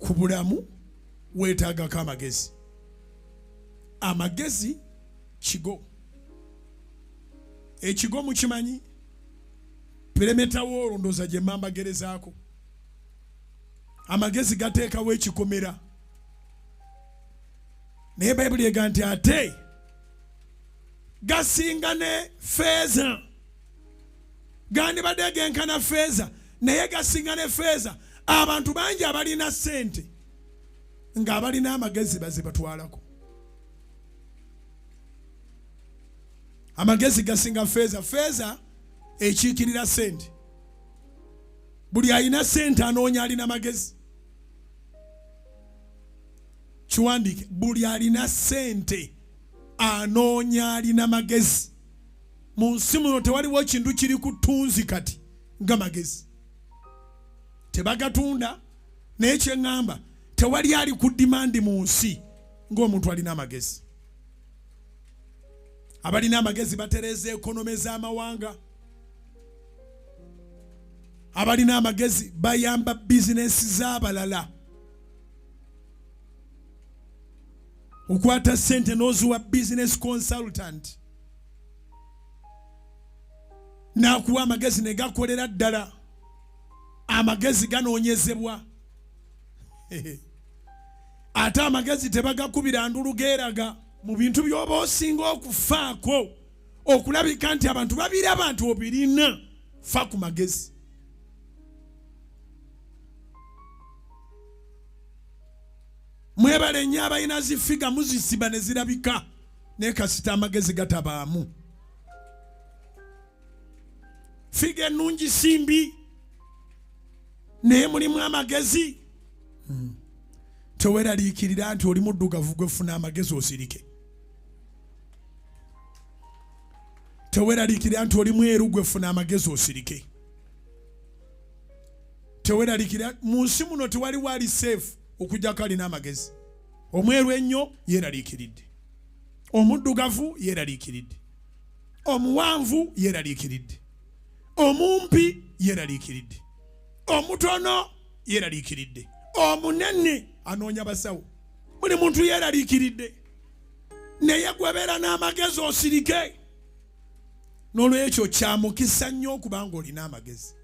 ku bulamu weetaagako amagezi. Amagezi kigo. Ekigo mukimanyi? Perimeter wall ndooza gye mbagerezaako. Amagezi gateekawo ekikomera. Naye Bayibuli egamba nti ate gasinga ne feeza. Gandibadde genkana feeza naye gasinga ne feeza. Abantu bangi abalina ssente ng'abalina amagezi bazibatwalako. Amagezi gasinga feeza. Feeza ekiikirira ssente. Buli alina ssente anoonya alina magezi. Kiwandiike, buli alina ssente anoonya alina magezi. Mu nsi muno tewaliwo kintu kiri ku ttunzi kati nga magezi. Tebagatunda naye kye ŋŋamba tewali ali ku dimandi mu nsi ng'omuntu alina amagezi. Abalina amagezi batereeza ekonome z'amawanga. Abalina amagezi bayamba bizinesi z'abalala. Okwata ssente n'ozuwa business consultant. N'akuwa amagezi ne gakolera ddala. Amagezi ganoonyezebwa. Ate amagezi tebagakubira ndulu geeraga. Mu bintu by'oba osinga okufaako okulabika nti abantu babiraba nti obirina, fa ku magezi. Mwebale nnyo abalina zifiga muzisiba ne zirabika naye kasita amagezi gatabaamu. Figa ennungi simbi naye mulimu amagezi. Teweeraliikirira nti oli muddugavu gwefuna amagezi osirike. Teweeraliikirira nti oli mweru gwefuna amagezi osirike. Teweeraliikirira mu nsi muno tewali wali safe okujjako alina amagezi. Omweru ennyo yeeraliikiridde. Omuddugavu yeeraliikiridde. Omuwanvu yeeraliikiridde. Omumpi yeeraliikiridde. Omutono yeeraliikiridde. Omunene anoonya basawo. Buli muntu yeeraliikiridde. Naye gwebeera n'amagezi osirike. N'olwekyo kya mukisa nnyo okubanga olina amagezi.